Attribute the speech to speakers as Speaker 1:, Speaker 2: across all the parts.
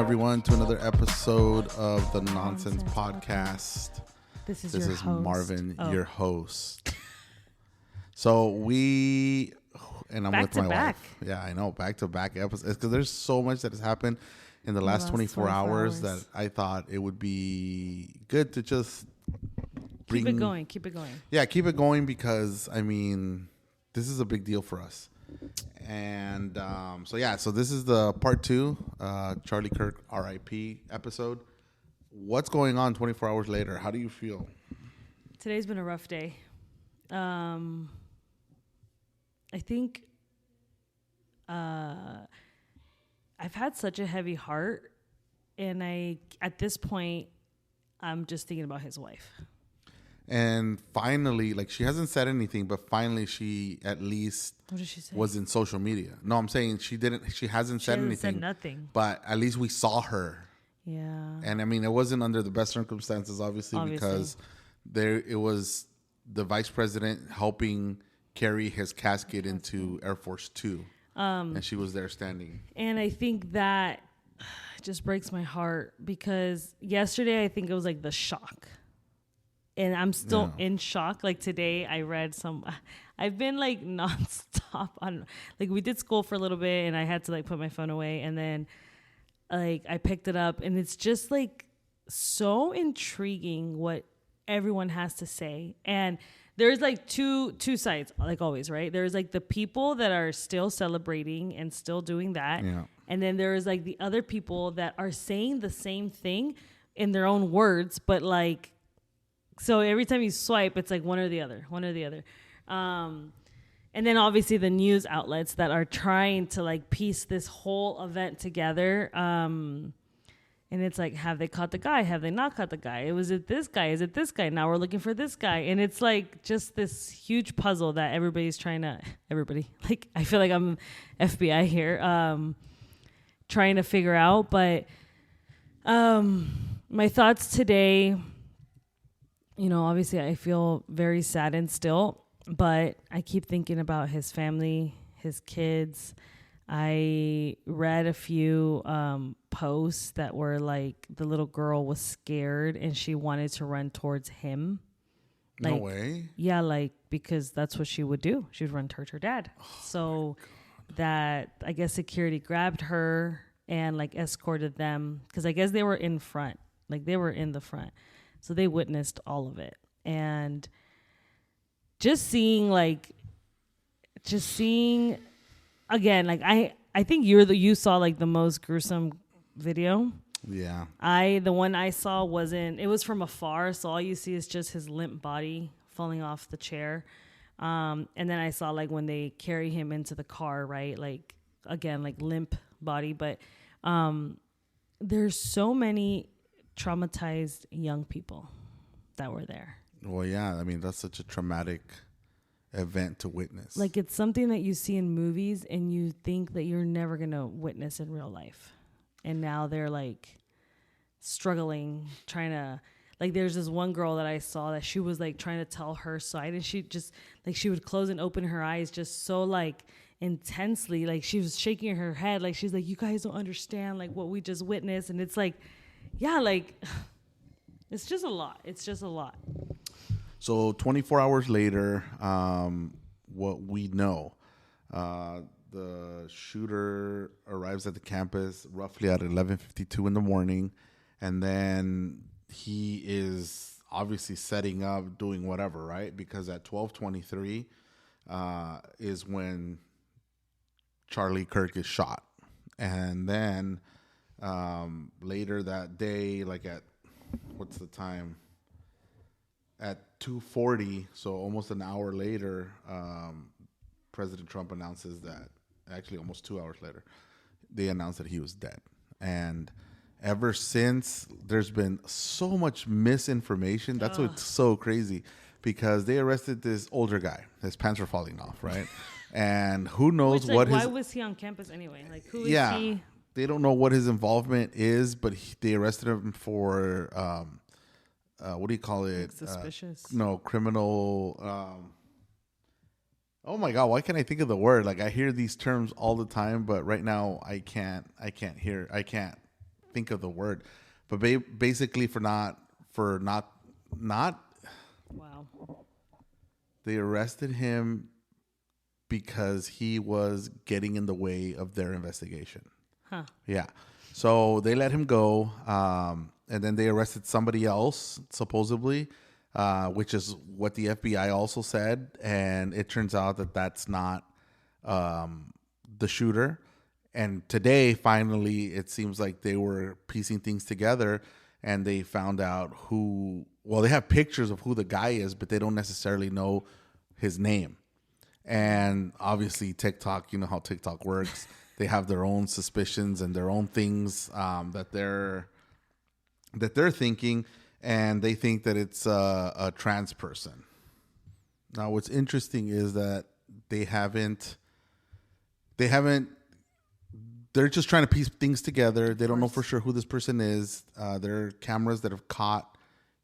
Speaker 1: everyone, to another episode of the Nonsense Podcast.
Speaker 2: This is
Speaker 1: Marvin,
Speaker 2: Oh.
Speaker 1: your host. So I'm
Speaker 2: Back
Speaker 1: with
Speaker 2: to
Speaker 1: my
Speaker 2: back.
Speaker 1: wife. Yeah, I know, back-to-back episodes. Because there's so much that has happened in the last 24 hours that I thought it would be good to just
Speaker 2: Keep it going.
Speaker 1: Yeah, keep it going because, I mean, this is a big deal for us. And so this is the part 2, Charlie Kirk RIP episode. What's going on 24 hours later? How do you feel?
Speaker 2: Today's been a rough day. I think I've had such a heavy heart, and at this point, I'm just thinking about his wife.
Speaker 1: And finally, like, she hasn't said anything, but finally she at least
Speaker 2: What did she say?
Speaker 1: was in social media. No, I'm saying she hasn't said anything.
Speaker 2: Said nothing.
Speaker 1: But at least we saw her.
Speaker 2: Yeah.
Speaker 1: And I mean, it wasn't under the best circumstances, obviously. Because it was the vice president helping carry his casket into Air Force 2. And she was there standing.
Speaker 2: And I think that just breaks my heart because yesterday I think it was like the shock. And I'm still in shock. Like today I read I've been like nonstop on, like we did school for a little bit and I had to like put my phone away. And then like I picked it up and it's just like so intriguing what everyone has to say. And there's like two sides, like always, right? There's like the people that are still celebrating and still doing that.
Speaker 1: Yeah.
Speaker 2: And then there's like the other people that are saying the same thing in their own words, but like, so every time you swipe, it's like one or the other. And then obviously the news outlets that are trying to like piece this whole event together. And it's like, have they caught the guy? Have they not caught the guy? Was it this guy? Is it this guy? Now we're looking for this guy. And it's like just this huge puzzle that everybody's like, I feel like I'm FBI here, trying to figure out. But my thoughts today, you know, obviously I feel very saddened still, but I keep thinking about his family, his kids. I read a few posts that were like the little girl was scared and she wanted to run towards him. Like,
Speaker 1: no way.
Speaker 2: Yeah, like because that's what she would do. She would run towards her dad. So that I guess security grabbed her and like escorted them because I guess they were in front. Like they were in the front. So they witnessed all of it. And just seeing again, like I think you saw like the most gruesome video.
Speaker 1: Yeah.
Speaker 2: The one I saw it was from afar. So all you see is just his limp body falling off the chair. And then I saw like when they carry him into the car, right? Like again, like limp body. But there's so many traumatized young people that were there.
Speaker 1: Well, yeah. I mean, that's such a traumatic event to witness.
Speaker 2: Like it's something that you see in movies and you think that you're never going to witness in real life. And now they're like struggling, trying to, like there's this one girl that I saw that she was like trying to tell her side and she just like, she would close and open her eyes just so like intensely. Like she was shaking her head. Like she's like, you guys don't understand like what we just witnessed. And it's like, yeah, like it's just a lot.
Speaker 1: So 24 hours later, what we know, the shooter arrives at the campus roughly at 11:52 in the morning. And then he is obviously setting up, doing whatever, right? Because at 12:23 is when Charlie Kirk is shot. And then later that day, like at, what's the time? At 2:40, so almost an hour later, President Trump announces that, actually almost 2 hours later, they announced that he was dead. And ever since, there's been so much misinformation. That's what's so crazy, because they arrested this older guy. His pants were falling off, right? And who knows
Speaker 2: why was he on campus anyway? Like, who is he?
Speaker 1: They don't know what his involvement is, but they arrested him for, what do you call it?
Speaker 2: Suspicious.
Speaker 1: Criminal. Oh my God, why can't I think of the word? Like I hear these terms all the time, but right now I can't think of the word, but basically for not
Speaker 2: Wow.
Speaker 1: they arrested him because he was getting in the way of their investigation.
Speaker 2: Huh.
Speaker 1: Yeah. So they let him go, and then they arrested somebody else, supposedly, which is what the FBI also said. And it turns out that that's not the shooter. And today, finally, it seems like they were piecing things together, and they found out who... Well, they have pictures of who the guy is, but they don't necessarily know his name. And obviously, TikTok, you know how TikTok works. They have their own suspicions and their own things that they're thinking, and they think that it's a trans person. Now, what's interesting is that they're just trying to piece things together. They don't know for sure who this person is. There are cameras that have caught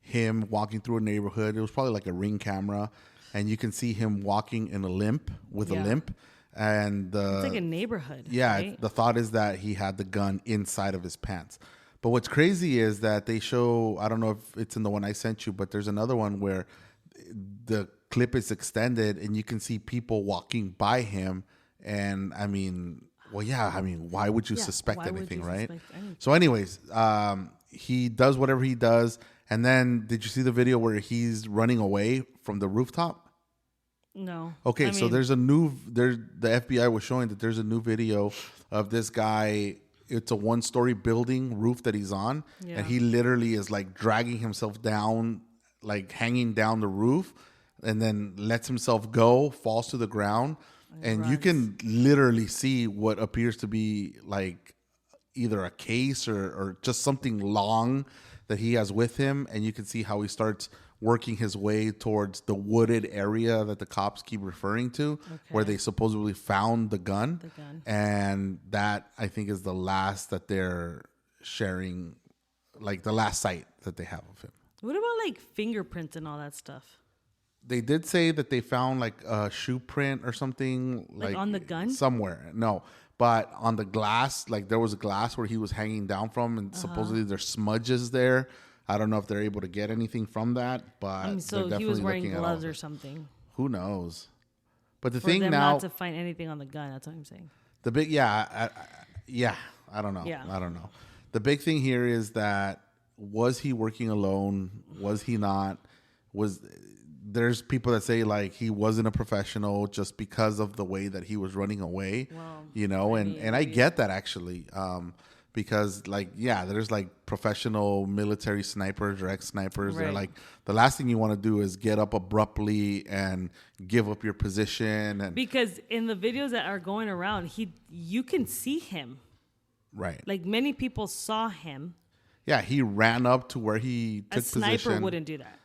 Speaker 1: him walking through a neighborhood. It was probably like a Ring camera, and you can see him walking in a limp with a limp. And
Speaker 2: it's like a neighborhood.
Speaker 1: Yeah,
Speaker 2: right?
Speaker 1: The thought is that he had the gun inside of his pants. But what's crazy is that they show, I don't know if it's in the one I sent you, but there's another one where the clip is extended and you can see people walking by him. And I mean, well, yeah, I mean, why would you suspect anything, right? So anyways, he does whatever he does. And then did you see the video where he's running away from the rooftop?
Speaker 2: No.
Speaker 1: Okay, so the FBI was showing that there's a new video of this guy. It's a 1-story building roof that he's on, and he literally is like dragging himself down, like hanging down the roof, and then lets himself go, falls to the ground, and you can literally see what appears to be like either a case or just something long that he has with him, and you can see how he starts working his way towards the wooded area that the cops keep referring to, where they supposedly found the gun. And that, I think, is the last that they're sharing, like the last sight that they have of him.
Speaker 2: What about like fingerprints and all that stuff?
Speaker 1: They did say that they found like a shoe print or something.
Speaker 2: Like on the gun?
Speaker 1: Somewhere. No. But on the glass, like there was a glass where he was hanging down from, and supposedly there's smudges there. I don't know if they're able to get anything from that, but
Speaker 2: so he was wearing gloves or something.
Speaker 1: Who knows? But the
Speaker 2: For
Speaker 1: thing
Speaker 2: them
Speaker 1: now,
Speaker 2: not to find anything on the gun. That's what I'm saying.
Speaker 1: the big I don't know.
Speaker 2: Yeah.
Speaker 1: I don't know. The big thing here is that was he working alone? Was he not? There's people that say like he wasn't a professional just because of the way that he was running away. Well, and I get that actually. Because there's like professional military snipers or ex-snipers. They're like, the last thing you want to do is get up abruptly and give up your position. And
Speaker 2: because in the videos that are going around, you can see him.
Speaker 1: Right.
Speaker 2: Like many people saw him.
Speaker 1: Yeah, he ran up to where he took position.
Speaker 2: A sniper wouldn't do that.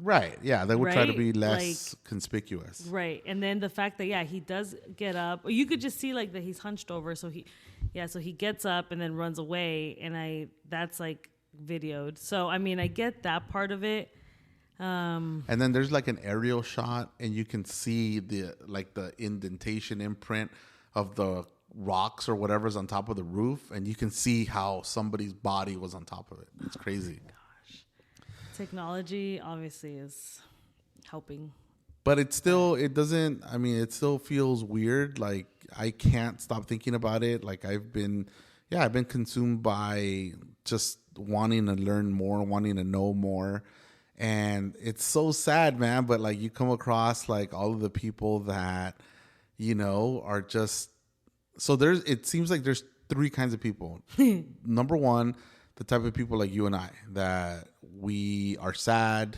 Speaker 1: Right. Yeah, they would try to be less conspicuous.
Speaker 2: Right. And then the fact that he does get up. You could just see like that he's hunched over, so he gets up and then runs away, and that's like videoed. So I mean, I get that part of it.
Speaker 1: And then there's like an aerial shot, and you can see the indentation imprint of the rocks or whatever's on top of the roof, and you can see how somebody's body was on top of it. It's crazy.
Speaker 2: Technology obviously is helping,
Speaker 1: but it still feels weird. Like I can't stop thinking about it. Like I've been consumed by just wanting to learn more, wanting to know more, and it's so sad, man. But like you come across like all of the people that are just it seems like there's 3 kinds of people. Number one, the type of people like you and I that we are sad.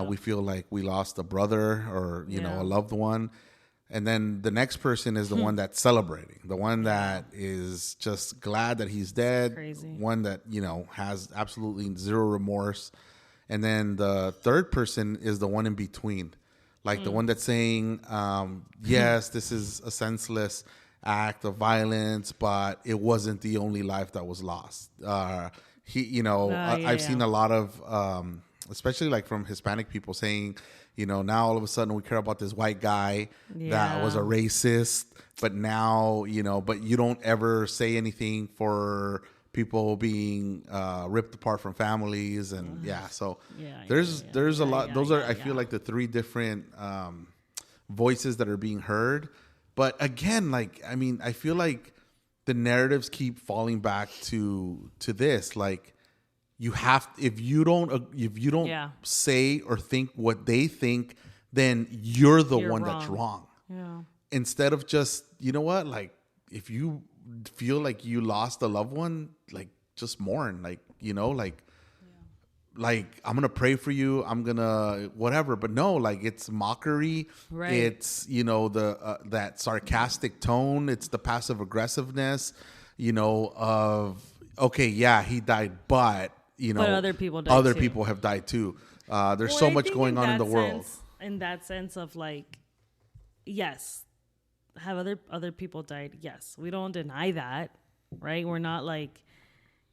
Speaker 1: We feel like we lost a brother or, a loved one. And then the next person is the one that's celebrating, the one that is just glad that he's dead.
Speaker 2: Crazy.
Speaker 1: One that, has absolutely zero remorse. And then the third person is the one in between, like the one that's saying, yes, this is a senseless act of violence, but it wasn't the only life that was lost. I've seen a lot of, especially like from Hispanic people saying, now all of a sudden we care about this white guy that was a racist, but now, but you don't ever say anything for people being ripped apart from families, and so
Speaker 2: Yeah,
Speaker 1: there's a lot. Those are, I feel
Speaker 2: yeah.
Speaker 1: like, the three different voices that are being heard. But again, like, I mean, I feel like the narratives keep falling back to this. Like, you have, if you don't say or think what they think, then you're the one that's wrong.
Speaker 2: Yeah.
Speaker 1: Instead of just, you know what, like, if you feel like you lost a loved one, like, just mourn, like, you know, like I'm gonna pray for you, I'm gonna whatever. But no, like, it's mockery,
Speaker 2: Right.
Speaker 1: It's, you know, the that sarcastic tone, it's the passive aggressiveness, you know, of, okay, yeah, he died, but, you know,
Speaker 2: But other people died too.
Speaker 1: people have died too. There's so much going on in the world.
Speaker 2: In that sense of, like, yes, have other people died? Yes, we don't deny that, right? We're not like,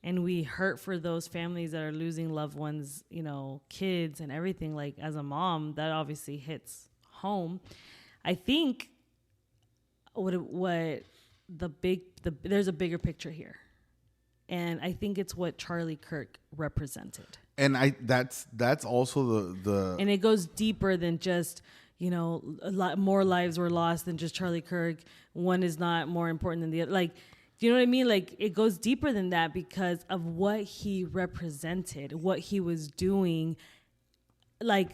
Speaker 2: and we hurt for those families that are losing loved ones, you know, kids and everything. Like, as a mom, that obviously hits home. I think what there's a bigger picture here, and I think it's what Charlie Kirk represented. And
Speaker 1: that's also the
Speaker 2: and it goes deeper than just, you know, a lot more lives were lost than just Charlie Kirk. One is not more important than the other. Like, do you know what I mean? Like, it goes deeper than that because of what he represented, what he was doing, like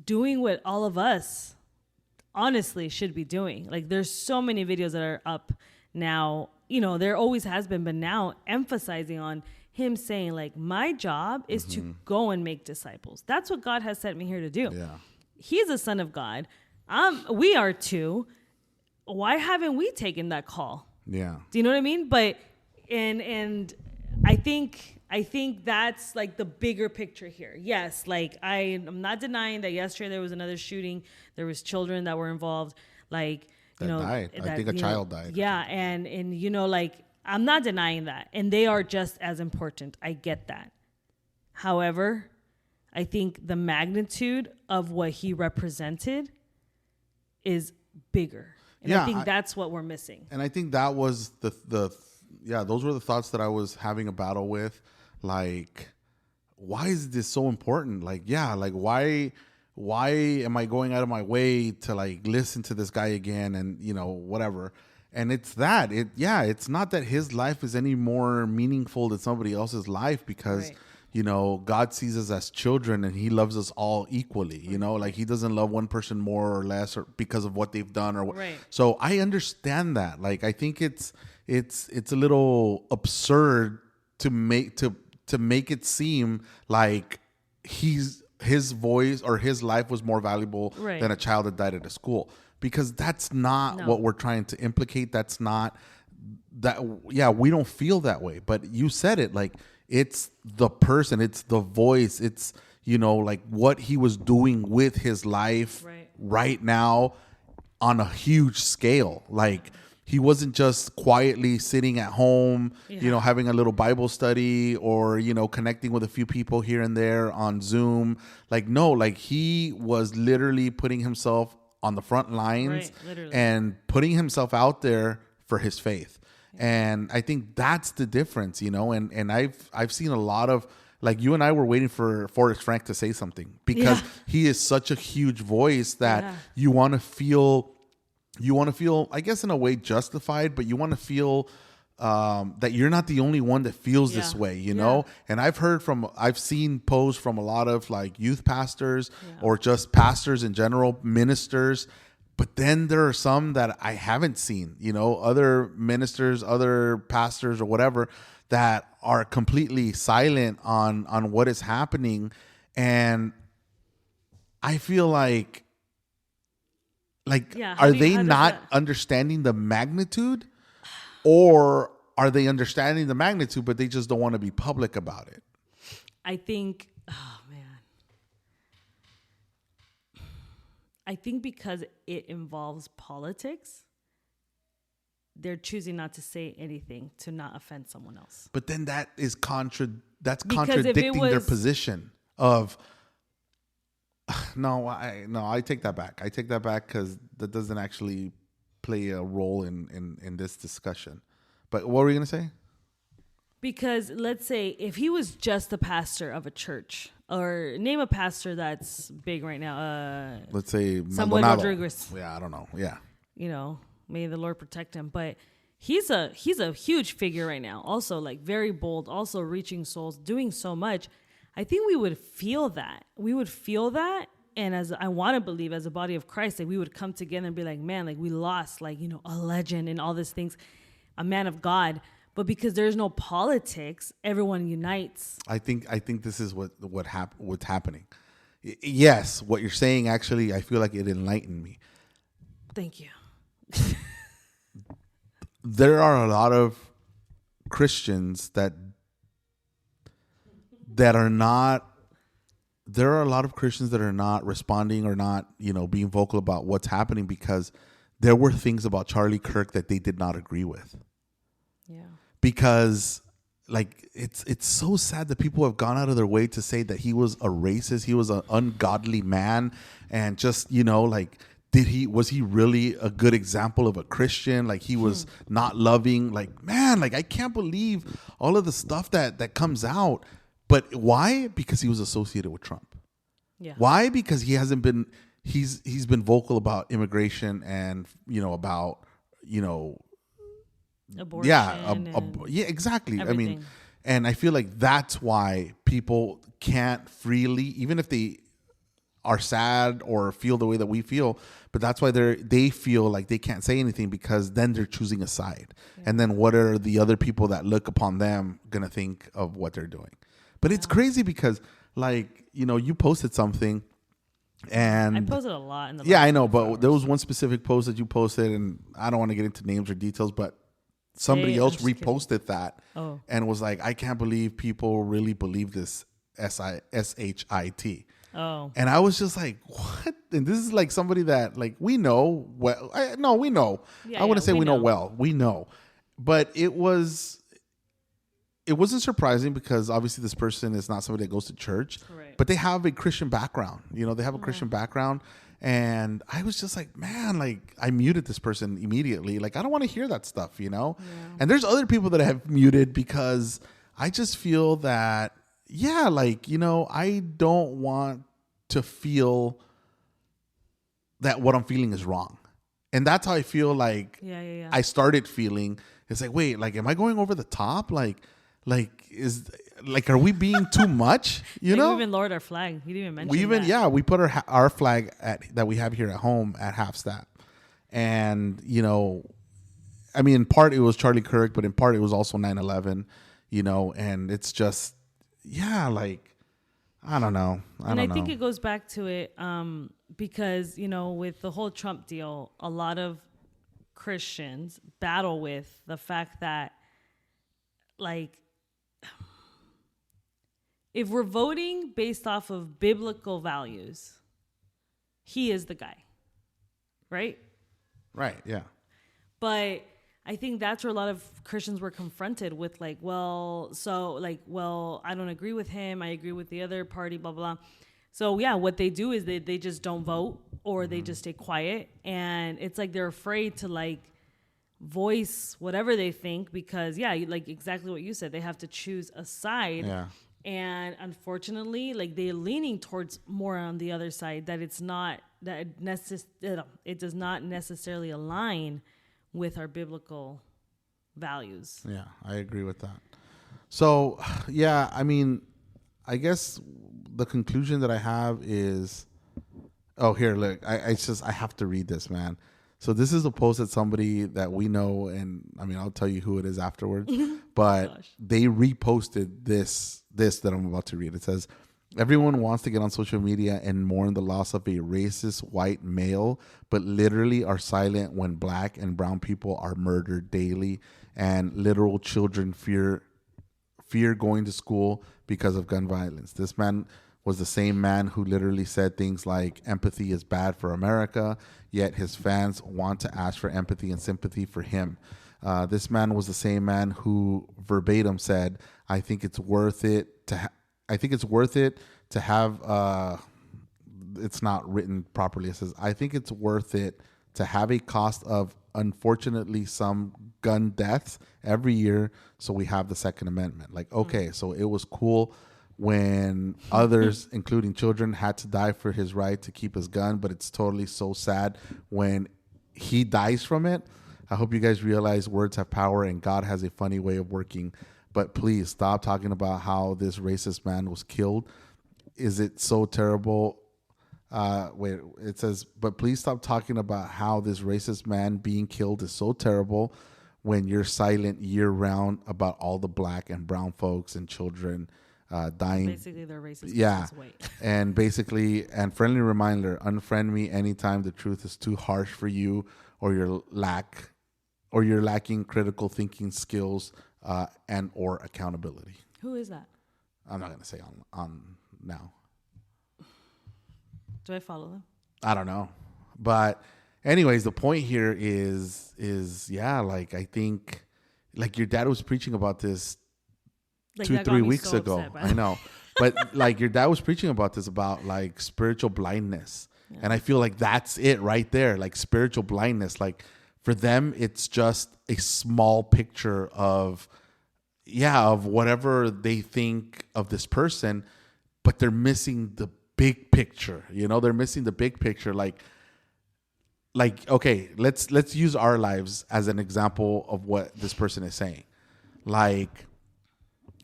Speaker 2: doing what all of us honestly should be doing. Like, there's so many videos that are up now, you know, there always has been, but now emphasizing on him saying, like, my job is to go and make disciples. That's what God has sent me here to do.
Speaker 1: Yeah.
Speaker 2: He's a son of God. We are too. Why haven't we taken that call?
Speaker 1: Yeah.
Speaker 2: Do you know what I mean? But and I think that's like the bigger picture here. Yes, like, I'm not denying that yesterday there was another shooting. There was children that were involved. Like, you know,
Speaker 1: died. I think a child died.
Speaker 2: Yeah, and you know, like, I'm not denying that, and they are just as important. I get that. However, I think the magnitude of what he represented is bigger. And I think that's what we're missing.
Speaker 1: And I think that was those were the thoughts that I was having a battle with. Like, why is this so important? Like, yeah, like, why am I going out of my way to, like, listen to this guy again and, you know, whatever. And it's it's not that his life is any more meaningful than somebody else's life because,
Speaker 2: right.
Speaker 1: You know, God sees us as children and he loves us all equally, you know, like, he doesn't love one person more or less or because of what they've done or what.
Speaker 2: Right.
Speaker 1: So I understand that. Like, I think it's a little absurd to make it seem like his voice or his life was more valuable
Speaker 2: right.
Speaker 1: than a child that died at a school, because that's not what we're trying to implicate. That's not that. Yeah, we don't feel that way, but you said it, like, it's the person, it's the voice, it's, you know, like, what he was doing with his life right now on a huge scale. Like, he wasn't just quietly sitting at home, you know, having a little Bible study or, you know, connecting with a few people here and there on Zoom. Like, no, like, he was literally putting himself on the front lines and putting himself out there for his faith. And I think that's the difference, you know, and I've seen a lot of, like, you and I were waiting for Forrest Frank to say something because he is such a huge voice that you want to feel, I guess, in a way justified, but you want to feel that you're not the only one that feels this way, you know? And I've seen posts from a lot of, like, youth pastors or just pastors in general, ministers. But then there are some that I haven't seen, you know, other ministers, other pastors or whatever that are completely silent on what is happening. And I feel like are they not understanding the magnitude, or are they understanding the magnitude, but they just don't want to be public about it?
Speaker 2: I think, oh man. I think because it involves politics, they're choosing not to say anything to not offend someone else.
Speaker 1: But then that is contradicting their position of, I take that back. I take that back because that doesn't actually play a role in this discussion. But what were you going to say?
Speaker 2: Because let's say if he was just the pastor of a church, or name a pastor that's big right now.
Speaker 1: Let's say
Speaker 2: Samuel
Speaker 1: Maldonado.
Speaker 2: Rodriguez.
Speaker 1: Yeah, I don't know. Yeah.
Speaker 2: You know, may the Lord protect him. But he's a huge figure right now. Also, like very bold, also reaching souls, doing so much. I think we would feel that. We would feel that. And as I want to believe, as a body of Christ, that we would come together and be like, man, like we lost, like, you know, a legend and all these things, a man of God. But because there's no politics, everyone unites.
Speaker 1: I think this is what's happening. Yes, what you're saying, actually, I feel like it enlightened me.
Speaker 2: Thank you.
Speaker 1: There are a lot of Christians that are not. There are a lot of Christians that are not responding or not, you know, being vocal about what's happening because there were things about Charlie Kirk that they did not agree with.
Speaker 2: Yeah.
Speaker 1: Because, like, it's so sad that people have gone out of their way to say that he was a racist, he was an ungodly man, and just, you know, like, was he really a good example of a Christian? Like, he was not loving. Like, man, like, I can't believe all of the stuff that comes out. But why? Because he was associated with Trump.
Speaker 2: Yeah.
Speaker 1: Why? Because he's been vocal about immigration and, you know, about, you know,
Speaker 2: abortion.
Speaker 1: Yeah, exactly.
Speaker 2: Everything.
Speaker 1: I mean, and I feel like that's why people can't freely, even if they are sad or feel the way that we feel, but that's why they feel like they can't say anything because then they're choosing a side. Yeah. And then what are the other people that look upon them going to think of what they're doing? But it's crazy because, like, you know, you posted something and... I
Speaker 2: posted a lot.
Speaker 1: I know, but there was one specific post that you posted, and I don't want to get into names or details, but somebody else reposted that and was like, I can't believe people really believe this SHIT.
Speaker 2: Oh.
Speaker 1: And I was just like, what? And this is like somebody that, like, we know well. We know. Yeah, I wouldn't say we know well. We know. But it wasn't surprising because obviously this person is not somebody that goes to church. Right. But they have a Christian background. You know, they have a Christian background. And I was just like, man, like, I muted this person immediately. Like, I don't want to hear that stuff, you know? Yeah. And there's other people that I have muted because I just feel that, yeah, like, you know, I don't want to feel that what I'm feeling is wrong. And that's how I feel like I started feeling. It's like, wait, like, am I going over the top? Are we being too much? You know,
Speaker 2: we even lowered our flag. You didn't even mention that.
Speaker 1: We put our flag that we have here at home at half staff. And, you know, I mean, in part it was Charlie Kirk, but in part it was also 9/11, you know, and it's just, like, I don't know. I
Speaker 2: think it goes back to it because, you know, with the whole Trump deal, a lot of Christians battle with the fact that, like, if we're voting based off of biblical values, he is the guy, right?
Speaker 1: Right, yeah.
Speaker 2: But I think that's where a lot of Christians were confronted with, like, I don't agree with him. I agree with the other party, blah, blah. So, yeah, what they do is they just don't vote or they just stay quiet. And it's like they're afraid to, like, voice whatever they think because, like exactly what you said, they have to choose a side. Yeah. And unfortunately, like, they're leaning towards more on the other side that it does not necessarily align with our biblical values. Yeah,
Speaker 1: I agree with that. So, yeah, I mean, I guess the conclusion that I have is, here, look, I have to read this, man. So this is a post that somebody that we know, and I mean, I'll tell you who it is afterwards, but they reposted this that I'm about to read. It says, everyone wants to get on social media and mourn the loss of a racist white male, but literally are silent when black and brown people are murdered daily and literal children fear going to school because of gun violence. This man was the same man who literally said things like empathy is bad for America, yet his fans want to ask for empathy and sympathy for him. This man was the same man who verbatim said, I think it's worth it to have, it's not written properly. It says, I think it's worth it to have a cost of unfortunately some gun deaths every year. So we have the Second Amendment. Like, okay, so it was cool when others, including children, had to die for his right to keep his gun, but it's totally so sad when he dies from it. I hope you guys realize words have power and God has a funny way of working. But please stop talking about how this racist man was killed. Is it so terrible? Wait, it says, but please stop talking about how this racist man being killed is so terrible when you're silent year round about all the black and brown folks and children dying.
Speaker 2: Basically, they're racist.
Speaker 1: Yeah. And basically, and friendly reminder, unfriend me anytime the truth is too harsh for you or you're lacking critical thinking skills and or accountability.
Speaker 2: Who is that?
Speaker 1: I'm not going to say on now.
Speaker 2: Do I follow them?
Speaker 1: I don't know. But anyways, the point here is yeah, like I think like your dad was preaching about this
Speaker 2: Like
Speaker 1: 2-3 weeks
Speaker 2: so
Speaker 1: ago.
Speaker 2: upset,
Speaker 1: I know. But like your dad was preaching about this about like spiritual blindness. Yeah. And I feel like that's it right there. Like spiritual blindness. Like for them, it's just a small picture of whatever they think of this person, but they're missing the big picture. You know, they're missing the big picture. Like, okay, let's use our lives as an example of what this person is saying. Like,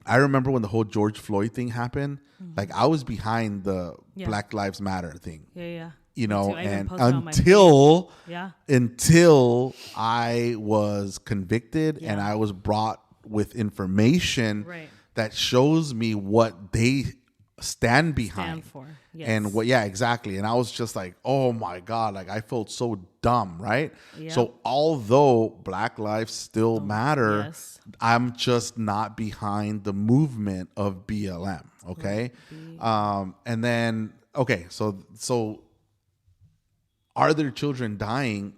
Speaker 1: I remember when the whole George Floyd thing happened, like I was behind the Black Lives Matter thing.
Speaker 2: Yeah.
Speaker 1: You know, and until I was convicted and I was brought with information that shows me what they stand behind
Speaker 2: for.
Speaker 1: And what, exactly. And I was just like, oh my God, like I felt so dumb, right? Yep. So although Black lives still matter, I'm just not behind the movement of BLM. Okay. And then, okay. So are there children dying?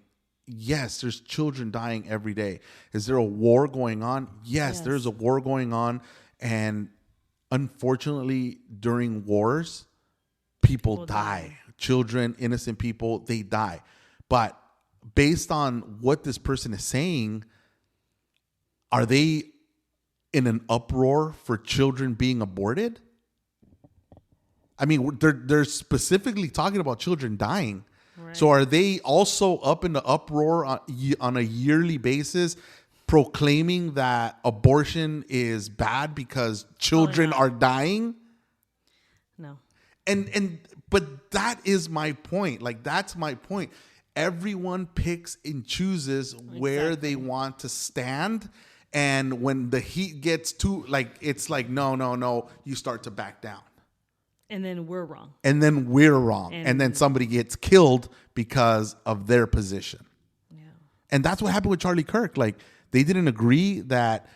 Speaker 1: Yes, there's children dying every day. Is there a war going on? Yes, there's a war going on. And unfortunately, during wars, people die. Children, innocent people, they die. But based on what this person is saying, are they in an uproar for children being aborted? I mean, they're specifically talking about children dying. Right. So are they also up in the uproar on a yearly basis, proclaiming that abortion is bad because children are dying?
Speaker 2: No.
Speaker 1: But that is my point. Like, that's my point. Everyone picks and chooses where they want to stand. And when the heat gets too, like, it's like, no, you start to back down.
Speaker 2: And then we're wrong.
Speaker 1: And then somebody gets killed because of their position. Yeah. And that's what happened with Charlie Kirk. Like, they didn't agree that,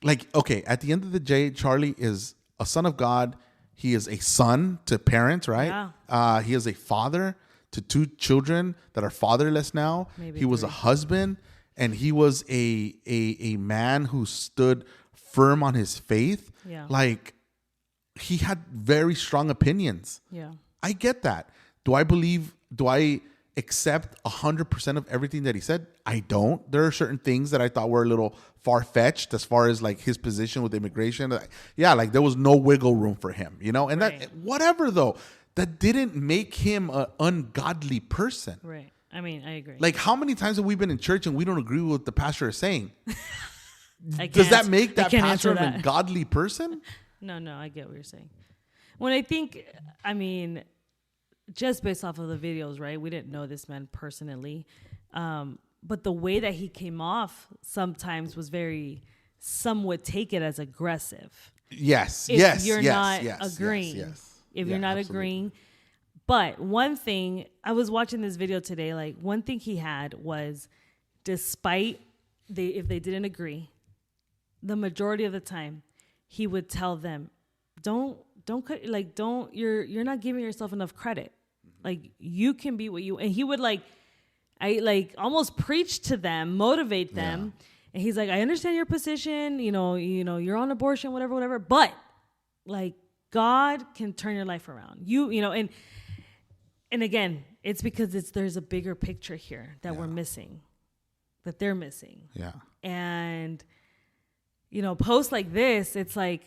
Speaker 1: like, okay, at the end of the day, Charlie is a son of God. He is a son to parents, right? Yeah. He is a father to 2 children that are fatherless now. Maybe he was 3. A husband, and he was a man who stood firm on his faith. Yeah. Like, he had very strong opinions. Yeah. I get that. Do I accept 100% of everything that he said? I don't. There are certain things that I thought were a little far-fetched as far as like his position with immigration. Yeah, like there was no wiggle room for him, you know? And that, whatever though, that didn't make him an ungodly person.
Speaker 2: Right. I mean, I agree.
Speaker 1: Like, how many times have we been in church and we don't agree with what the pastor is saying? Does that make that pastor an ungodly person?
Speaker 2: No, I get what you're saying. When I think, I mean, just based off of the videos, right? We didn't know this man personally. But the way that he came off sometimes was some would take it as aggressive.
Speaker 1: Yes,
Speaker 2: if you're not agreeing. If you're not agreeing. But one thing, I was watching this video today, like one thing he had was, despite if they didn't agree, the majority of the time, he would tell them, you're not giving yourself enough credit. Like, you can be what you, and he would almost preach to them, motivate them. Yeah. And he's like, I understand your position, you know, you're on abortion, whatever, but like, God can turn your life around. You know, and again, it's because there's a bigger picture here that we're missing. that they're missing.
Speaker 1: Yeah.
Speaker 2: And, you know, posts like this, it's like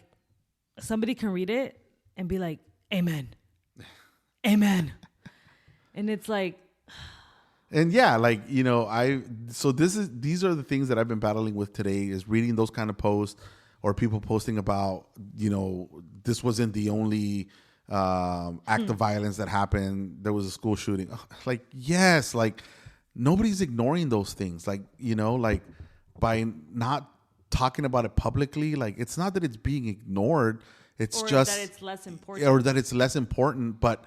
Speaker 2: somebody can read it and be like, amen. Amen. And it's like,
Speaker 1: and yeah, like, you know, these are the things that I've been battling with today, is reading those kind of posts or people posting about, you know, this wasn't the only act of violence that happened. There was a school shooting. Like, yes, like nobody's ignoring those things. Like, you know, like by not talking about it publicly, like it's not that it's being ignored. It's just
Speaker 2: that it's less important.
Speaker 1: Or that it's less important. But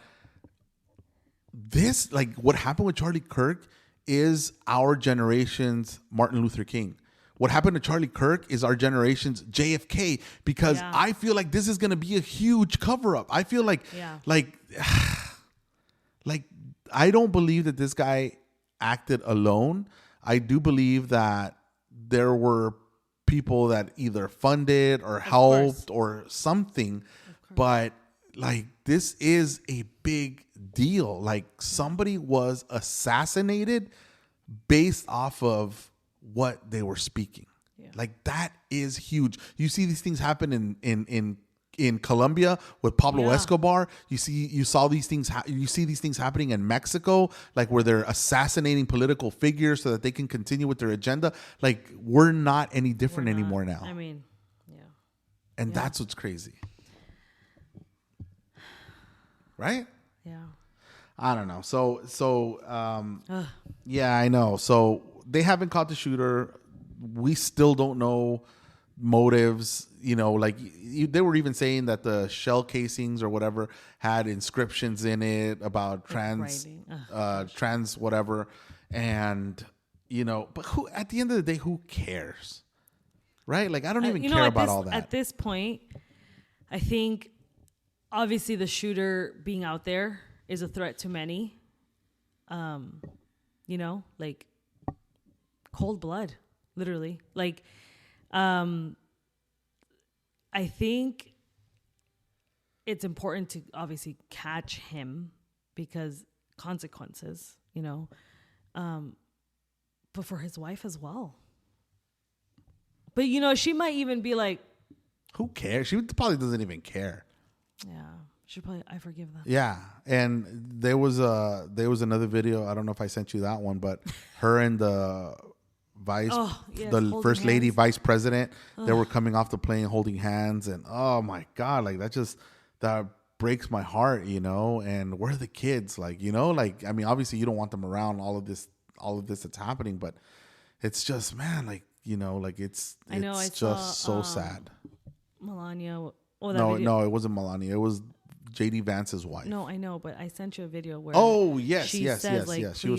Speaker 1: this, like what happened with Charlie Kirk is our generation's Martin Luther King. What happened to Charlie Kirk is our generation's JFK, because I feel like this is going to be a huge cover up. I feel like, like I don't believe that this guy acted alone. I do believe that there were people that either funded or helped or something, but like this is a big deal. Like somebody was assassinated based off of what they were speaking. Like that is huge. You see these things happen in Colombia with Pablo Escobar. You see these things happening in Mexico, like where they're assassinating political figures so that they can continue with their agenda. Like we're not any different anymore now.
Speaker 2: I mean,
Speaker 1: and that's what's crazy, right?
Speaker 2: Yeah.
Speaker 1: I don't know. So yeah, I know. So they haven't caught the shooter. We still don't know motives. You know, like they were even saying that the shell casings or whatever had inscriptions in it about trans whatever. And, you know, but who, at the end of the day, who cares? Right? Like, I don't even care about all that.
Speaker 2: At this point, I think obviously the shooter being out there is a threat to many. You know, like cold blood, literally. Like, I think it's important to obviously catch him because consequences, you know, but for his wife as well. But, you know, she might even be like,
Speaker 1: who cares? She probably doesn't even care.
Speaker 2: Yeah. She probably, I forgive that.
Speaker 1: Yeah. And there was another video. I don't know if I sent you that one, but her and the first lady, vice president, they were coming off the plane holding hands, and oh my God, like that breaks my heart, you know. And where are the kids? Like, you know, like, I mean, obviously you don't want them around all of this that's happening, but it's just, man, like, you know, like it's just so sad.
Speaker 2: Melania.
Speaker 1: No, it wasn't Melania. It was JD Vance's wife.
Speaker 2: No, I know, but I sent you a video where
Speaker 1: yes. She was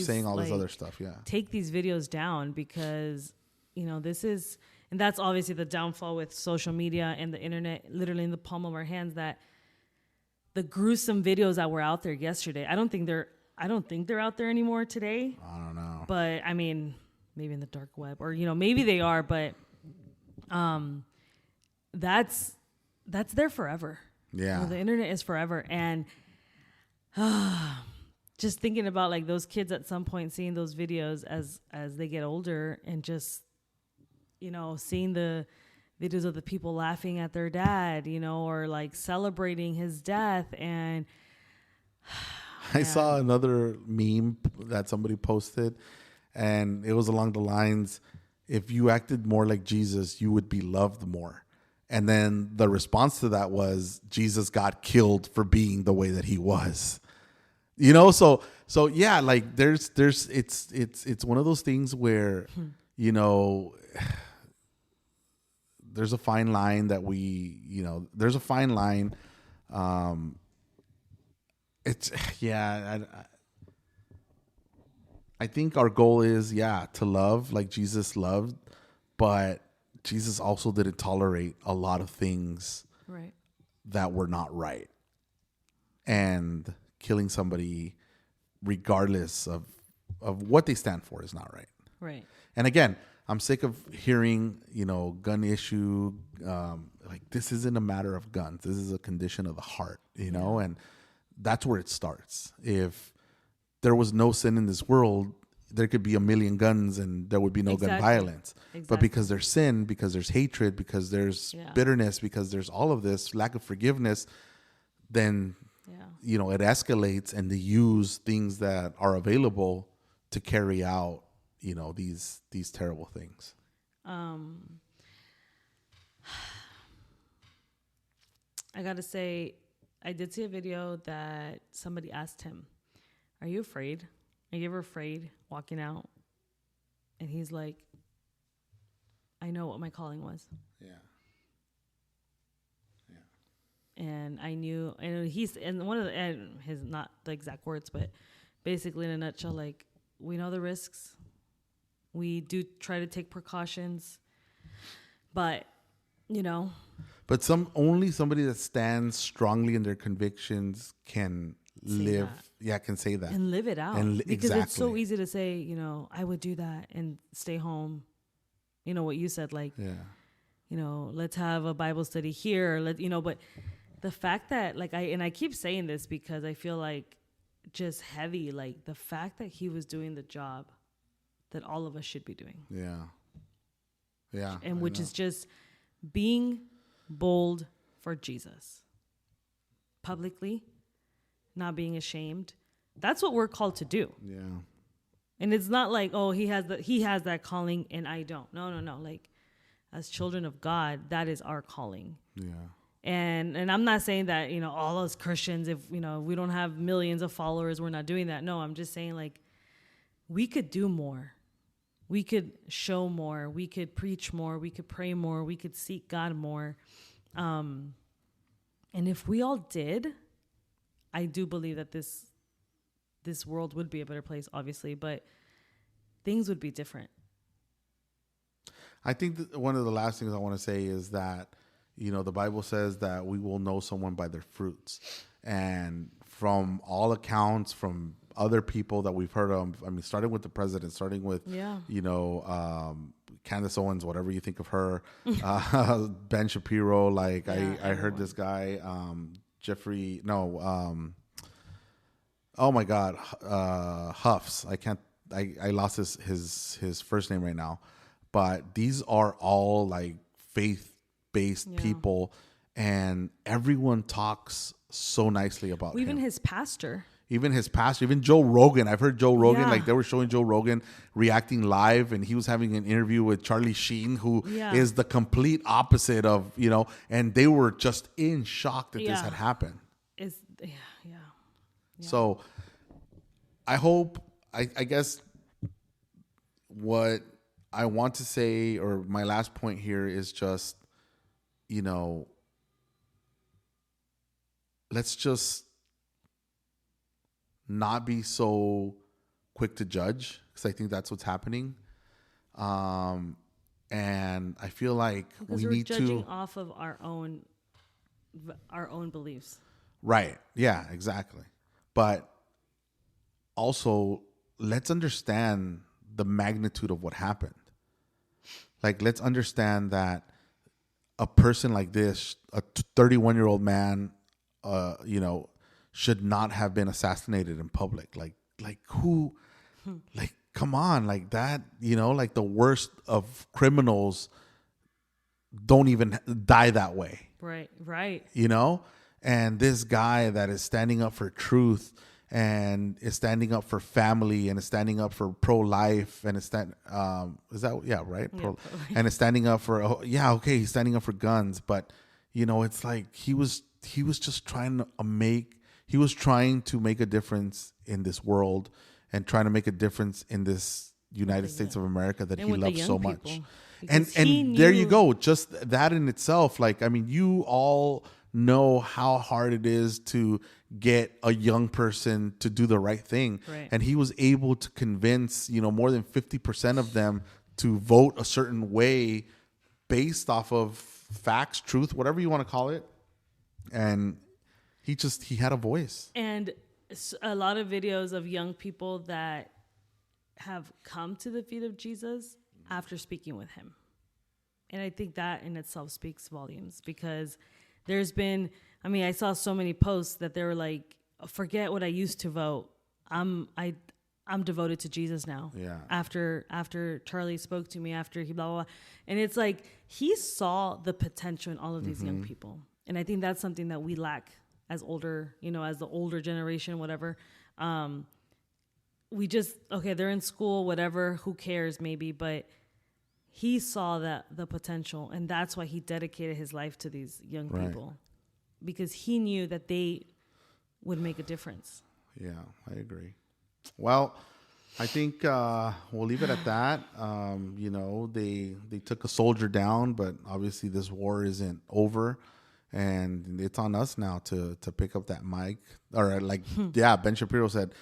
Speaker 1: saying all this other stuff. Yeah,
Speaker 2: take these videos down because, you know, this is, and that's obviously the downfall with social media and the internet, literally in the palm of our hands. That the gruesome videos that were out there yesterday, I don't think they're out there anymore today.
Speaker 1: I don't know,
Speaker 2: but I mean, maybe in the dark web, or, you know, maybe they are, but that's there forever.
Speaker 1: Yeah.
Speaker 2: You know, the internet is forever. And just thinking about like those kids at some point seeing those videos as they get older, and just, you know, seeing the videos of the people laughing at their dad, you know, or like celebrating his death. And
Speaker 1: I saw another meme that somebody posted, and it was along the lines, if you acted more like Jesus, you would be loved more. And then the response to that was, Jesus got killed for being the way that he was, you know? So yeah, like it's one of those things where, you know, there's a fine line that there's a fine line. I think our goal is, to love like Jesus loved, but Jesus also didn't tolerate a lot of things that were not right. And killing somebody, regardless of what they stand for, is not right.
Speaker 2: Right.
Speaker 1: And again, I'm sick of hearing, you know, gun issue. Like, this isn't a matter of guns. This is a condition of the heart, you know, and that's where it starts. If there was no sin in this world, there could be a million guns and there would be no gun violence. But because there's sin, because there's hatred, because there's bitterness, because there's all of this lack of forgiveness, then, you know, it escalates and they use things that are available to carry out, you know, these terrible things.
Speaker 2: I got to say, I did see a video that somebody asked him, "Are you afraid? Are you ever afraid walking out?" And he's like, "I know what my calling was."
Speaker 1: Yeah.
Speaker 2: And I knew, and one of and his, not the exact words, but basically in a nutshell, like, we know the risks. We do try to take precautions, but, you know.
Speaker 1: But only somebody that stands strongly in their convictions can live. Can say that.
Speaker 2: And live it out. Because it's so easy to say, you know, I would do that and stay home. You know what you said, like, you know, let's have a Bible study here. But the fact that, like, I keep saying this because I feel like just heavy, like the fact that he was doing the job that all of us should be doing. Yeah. Yeah. And which is just being bold for Jesus. Publicly, not being ashamed. That's what we're called to do. Yeah. And it's not like, oh, he has that calling and I don't. No. Like, as children of God, that is our calling. Yeah. And I'm not saying that, you know, all us Christians, if, you know, we don't have millions of followers, we're not doing that. No, I'm just saying, like, we could do more. We could show more. We could preach more. We could pray more. We could seek God more. And if we all did, I do believe that this world would be a better place, obviously, but things would be different.
Speaker 1: I think one of the last things I want to say is that, you know, the Bible says that we will know someone by their fruits. And from all accounts, from other people that we've heard of, I mean, starting with the president, starting with, you know, Candace Owens, whatever you think of her, Ben Shapiro, like I heard this guy, oh my God, Huffs. I lost his first name right now, but these are all like faith-based people, and everyone talks so nicely about
Speaker 2: even
Speaker 1: him.
Speaker 2: His pastor,
Speaker 1: even Joe Rogan. I've heard Joe Rogan, like they were showing Joe Rogan reacting live, and he was having an interview with Charlie Sheen, who is the complete opposite of, you know, and they were just in shock that this had happened. So I hope, I guess what I want to say, or my last point here, is just, you know, let's just not be so quick to judge, because I think that's what's happening. And I feel like we need to,
Speaker 2: judging off of our own beliefs.
Speaker 1: Right. Yeah, exactly. But also, let's understand the magnitude of what happened. Like, let's understand that a person like this, a 31-year-old man, you know, should not have been assassinated in public. Like who, like, come on, like that, you know, like the worst of criminals don't even die that way. Right. You know? And this guy that is standing up for truth and is standing up for family and is standing up for pro-life and is right? Pro-life. And is standing up for, he's standing up for guns. But, you know, it's like he was just trying to make a difference in this world and trying to make a difference in this United States of America that he loves so much. And there you go. Just that in itself, like, I mean, you all know how hard it is to get a young person to do the right thing. Right. And he was able to convince, you know, more than 50% of them to vote a certain way based off of facts, truth, whatever you want to call it. And he had a voice. And
Speaker 2: a lot of videos of young people that have come to the feet of Jesus after speaking with him. And I think that in itself speaks volumes, because there's been, I mean, I saw so many posts that they were like, forget what I used to vote. I'm devoted to Jesus now.
Speaker 1: Yeah.
Speaker 2: After Charlie spoke to me, after he blah, blah, blah. And it's like, he saw the potential in all of these young people. And I think that's something that we lack as older, as the older generation, whatever. We just, they're in school, whatever, who cares maybe, but he saw the potential, and that's why he dedicated his life to these young people, because he knew that they would make a difference.
Speaker 1: Yeah, I agree. Well, I think we'll leave it at that. They took a soldier down, but obviously this war isn't over, and it's on us now to pick up that mic. Or Ben Shapiro said,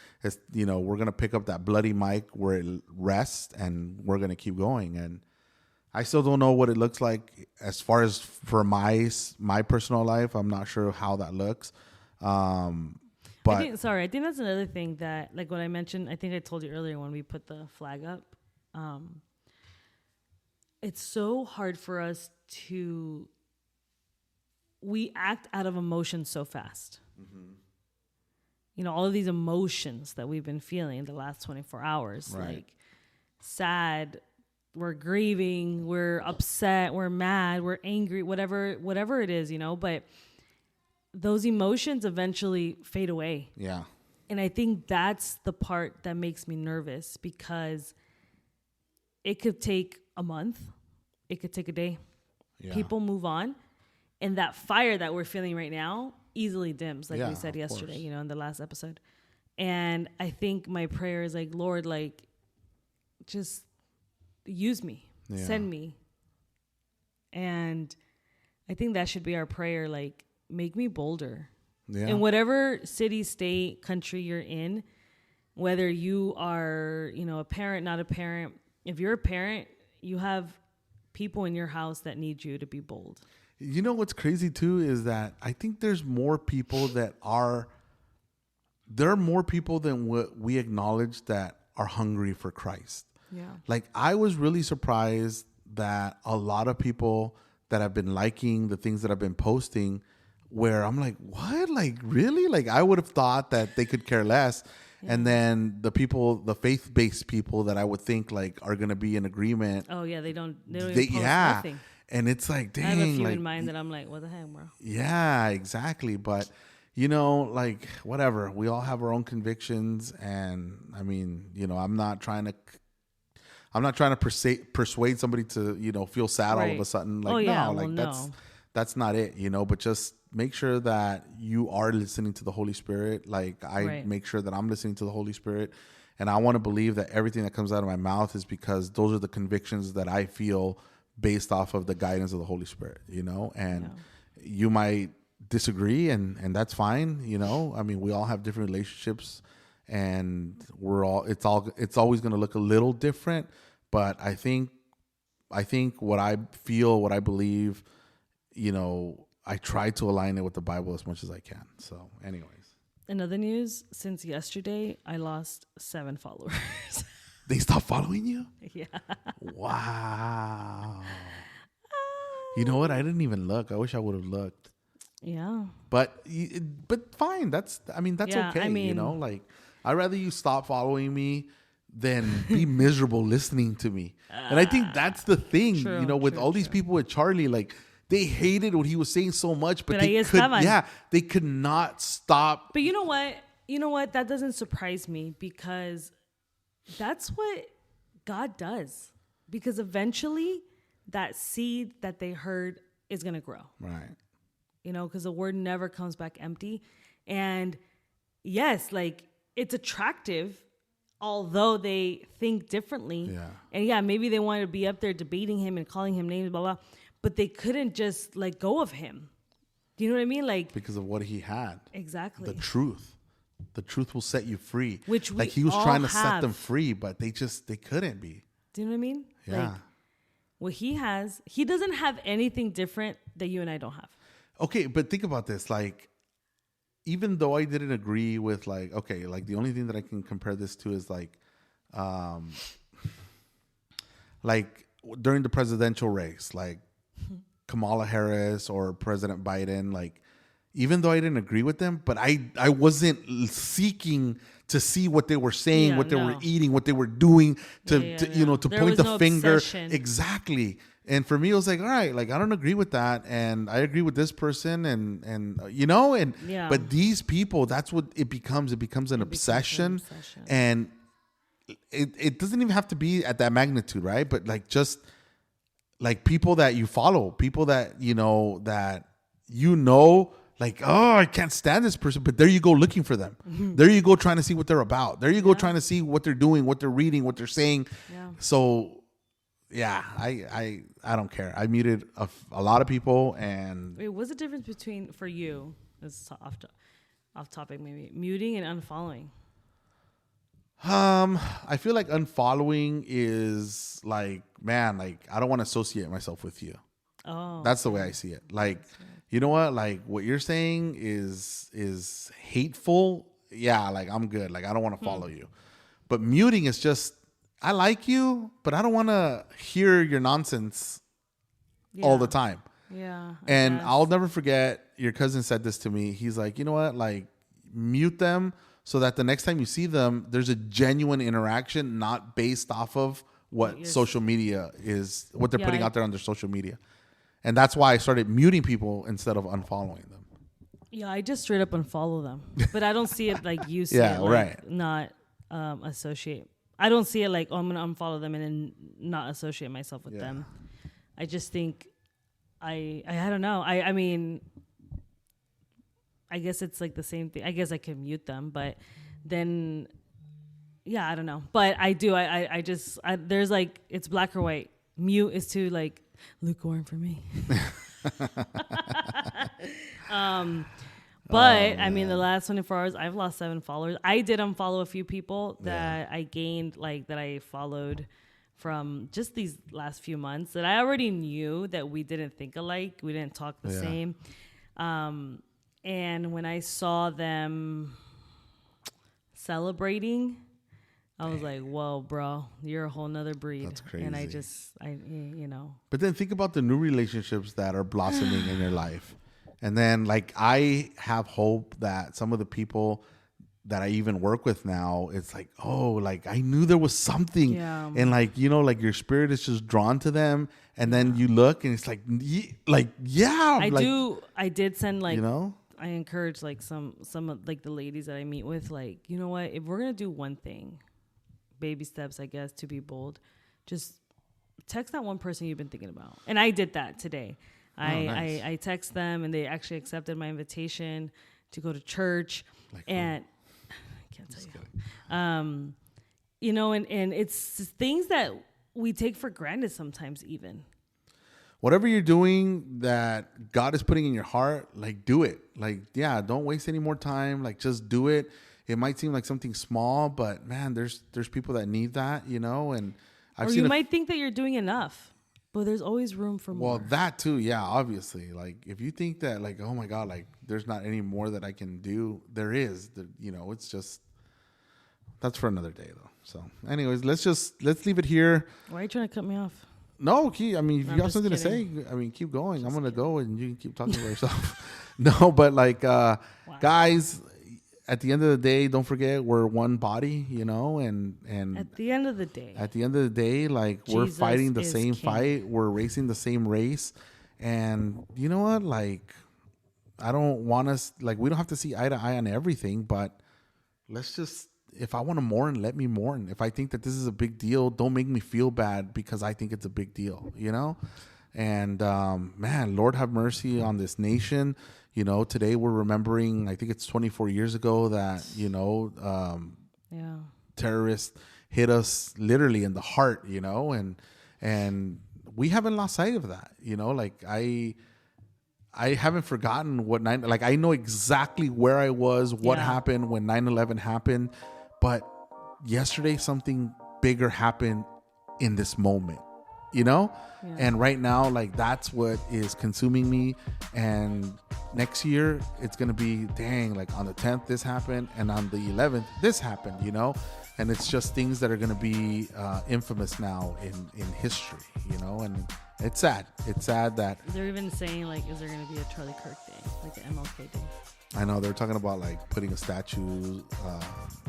Speaker 1: we're gonna pick up that bloody mic where it rests, and we're gonna keep going. And I still don't know what it looks like as far as for my personal life. I'm not sure how that looks. But
Speaker 2: I think that's another thing that, like what I mentioned, I think I told you earlier when we put the flag up. It's so hard for us we act out of emotion so fast. All of these emotions that we've been feeling the last 24 hours, like sad, we're grieving, we're upset, we're mad, we're angry, whatever it is, but those emotions eventually fade away.
Speaker 1: Yeah.
Speaker 2: And I think that's the part that makes me nervous, because it could take a month. It could take a day. Yeah. People move on. And that fire that we're feeling right now easily dims, like we said yesterday, in the last episode. And I think my prayer is like, Lord, like, just use me, send me. And I think that should be our prayer, like, make me bolder. Yeah. In whatever city, state, country you're in, whether you are, a parent, not a parent. If you're a parent, you have people in your house that need you to be bold.
Speaker 1: What's crazy too is that I think there's more people there are more people than what we acknowledge that are hungry for Christ.
Speaker 2: Yeah.
Speaker 1: Like, I was really surprised that a lot of people that have been liking the things that I've been posting, where I'm like, what? Like, really? Like, I would have thought that they could care less. Yeah. And then the faith-based people that I would think like are going to be in agreement.
Speaker 2: Oh yeah. They don't even post nothing.
Speaker 1: And it's like, dang.
Speaker 2: I have a few in mind that I'm like, what the heck, bro?
Speaker 1: Yeah, exactly. But, like, whatever. We all have our own convictions. And, I mean, I'm not trying to persuade somebody to, feel sad all of a sudden. Like, that's not it, But just make sure that you are listening to the Holy Spirit. Like, I make sure that I'm listening to the Holy Spirit. And I want to believe that everything that comes out of my mouth is because those are the convictions that I feel based off of the guidance of the Holy Spirit, and you might disagree, and that's fine. I mean, we all have different relationships, and it's always going to look a little different. But I think what I feel, what I believe, I try to align it with the Bible as much as I can. So anyways.
Speaker 2: In other news, since yesterday, I lost 7 followers.
Speaker 1: They stopped following you?
Speaker 2: Yeah.
Speaker 1: Wow. You know what? I didn't even look. I wish I would have looked.
Speaker 2: Yeah.
Speaker 1: But fine. That's okay. I mean, like, I'd rather you stop following me than be miserable listening to me. And I think that's the thing, with all these people with Charlie, like, they hated what he was saying so much, but they could not stop.
Speaker 2: But you know what? That doesn't surprise me, because that's what God does. Because eventually that seed that they heard is going to grow.
Speaker 1: Right.
Speaker 2: Because the word never comes back empty. And yes, like, it's attractive, although they think differently.
Speaker 1: Yeah.
Speaker 2: And maybe they wanted to be up there debating him and calling him names, blah, blah, but they couldn't just let go of him. Do you know what I mean? Like,
Speaker 1: because of what he had.
Speaker 2: Exactly.
Speaker 1: The truth. The truth will set you free.
Speaker 2: Which we
Speaker 1: he was
Speaker 2: all
Speaker 1: trying to
Speaker 2: have.
Speaker 1: set them free, but they couldn't be.
Speaker 2: Do you know what I mean?
Speaker 1: Yeah.
Speaker 2: Like, what he has, he doesn't have anything different that you and I don't have.
Speaker 1: Okay, but think about this. Like, even though I didn't agree with, like, okay, like, the only thing that I can compare this to is like during the presidential race, like Kamala Harris or President Biden, like, even though I didn't agree with them, but I wasn't seeking to see what they were saying, what they were eating, what they were doing to
Speaker 2: There
Speaker 1: point
Speaker 2: was
Speaker 1: the
Speaker 2: no
Speaker 1: finger.
Speaker 2: obsession.
Speaker 1: Exactly. And for me, it was like, all right, like I don't agree with that, and I agree with this person, and but these people, that's what it becomes. It becomes an obsession, and it doesn't even have to be at that magnitude, right? But like just like people that you follow, people that like, oh, I can't stand this person, but there you go looking for them. There you go trying to see what they're about. There you go trying to see what they're doing, what they're reading, what they're saying.
Speaker 2: Yeah.
Speaker 1: So. Yeah, I don't care. I muted a lot of people, and
Speaker 2: wait, what's the difference between for you? This is off topic, maybe muting and unfollowing.
Speaker 1: I feel like unfollowing is like, man, like I don't want to associate myself with you.
Speaker 2: Oh,
Speaker 1: that's the way I see it. Like, you know what? Like what you're saying is hateful. Yeah, like I'm good. Like I don't want to follow you. But muting is just. I like you, but I don't want to hear your nonsense all the time.
Speaker 2: Yeah.
Speaker 1: And I'll never forget, your cousin said this to me. He's like, you know what? Like, mute them so that the next time you see them, there's a genuine interaction, not based off of what social media is, what they're putting out there on their social media. And that's why I started muting people instead of unfollowing them.
Speaker 2: Yeah, I just straight up unfollow them. But I don't see it like you see it. Like,
Speaker 1: right.
Speaker 2: Not associate. I don't see it like, oh, I'm going to unfollow them and then not associate myself with them. I just think I don't know. I mean, I guess it's like the same thing. I guess I can mute them, but then, yeah, I don't know. But I do. I just, there's like, it's black or white. Mute is too like lukewarm for me. But I mean, the last 24 hours, I've lost 7 followers. I did unfollow a few people that I gained, like that I followed from just these last few months that I already knew that we didn't think alike. We didn't talk the same. And when I saw them celebrating, I was like, whoa, bro, you're a whole nother breed.
Speaker 1: That's crazy.
Speaker 2: And I.
Speaker 1: But then think about the new relationships that are blossoming in your life. And then, like, I have hope that some of the people that I even work with now, it's like, oh, like, I knew there was something. Yeah. And, like, you know, like, your spirit is just drawn to them. And then you look, and it's like, yeah.
Speaker 2: I did send, like,
Speaker 1: you know?
Speaker 2: I encourage, like, some of, like, the ladies that I meet with, like, you know what? If we're going to do one thing, baby steps, I guess, to be bold, just text that one person you've been thinking about. And I did that today. Nice. I text them, and they actually accepted my invitation to go to church. Like, and I can't tell you. You know, and it's things that we take for granted sometimes even.
Speaker 1: Whatever you're doing that God is putting in your heart, like, do it. Like, yeah, don't waste any more time. Like, just do it. It might seem like something small, but, man, there's people that need that, you know. And
Speaker 2: you might think that you're doing enough. But there's always room for more.
Speaker 1: Well, that too, yeah, obviously. Like, if you think that, like, oh my God, like, there's not any more that I can do, there is. You know, it's just, that's for another day, though. So, anyways, let's leave it here.
Speaker 2: Why are you trying to cut me off?
Speaker 1: No, if you got something to say, I mean, keep going. I'm gonna go, and you can keep talking about yourself. No, but like, guys. At the end of the day, don't forget we're one body, you know, and
Speaker 2: at the end of the day,
Speaker 1: like, Jesus, we're fighting the same fight, we're racing the same race, and you know what, like, I don't want us, like, we don't have to see eye to eye on everything, but let's just, if I want to mourn, let me mourn. If I think that this is a big deal, don't make me feel bad because I think it's a big deal, you know. And man, Lord have mercy on this nation. You know, today we're remembering, I think it's 24 years ago that, you know, terrorists hit us literally in the heart, you know, and we haven't lost sight of that, you know, like I haven't forgotten like I know exactly where I was, what happened when 9/11 happened, but yesterday something bigger happened in this moment, you know? Yeah. And right now, like, that's what is consuming me. And next year it's going to be, dang, like on the 10th this happened, and on the 11th this happened, you know. And it's just things that are going to be infamous now in history, you know. And it's sad that
Speaker 2: they're even saying, like, is there going to be a Charlie Kirk day, like the MLK day?
Speaker 1: I know they're talking about like putting a statue.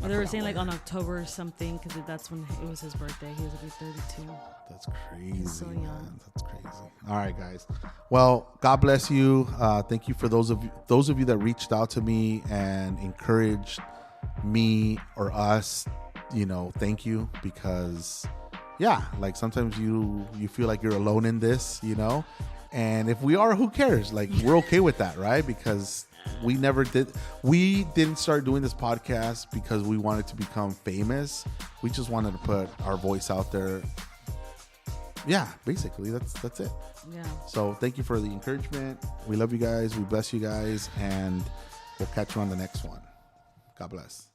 Speaker 2: They were saying like on October or something, because that's when it was his birthday. He was going to be 32.
Speaker 1: That's crazy.
Speaker 2: He's so young.
Speaker 1: Man. That's crazy. All right, guys. Well, God bless you. Thank you for those of you that reached out to me and encouraged me or us. You know, thank you, because yeah, like sometimes you feel like you're alone in this, you know. And if we are, who cares? Like, we're okay with that, right? Because we didn't start doing this podcast because we wanted to become famous. We just wanted to put our voice out there. Yeah, basically that's it.
Speaker 2: Yeah.
Speaker 1: So thank you for the encouragement. We love you guys. We bless you guys, and we'll catch you on the next one. God bless.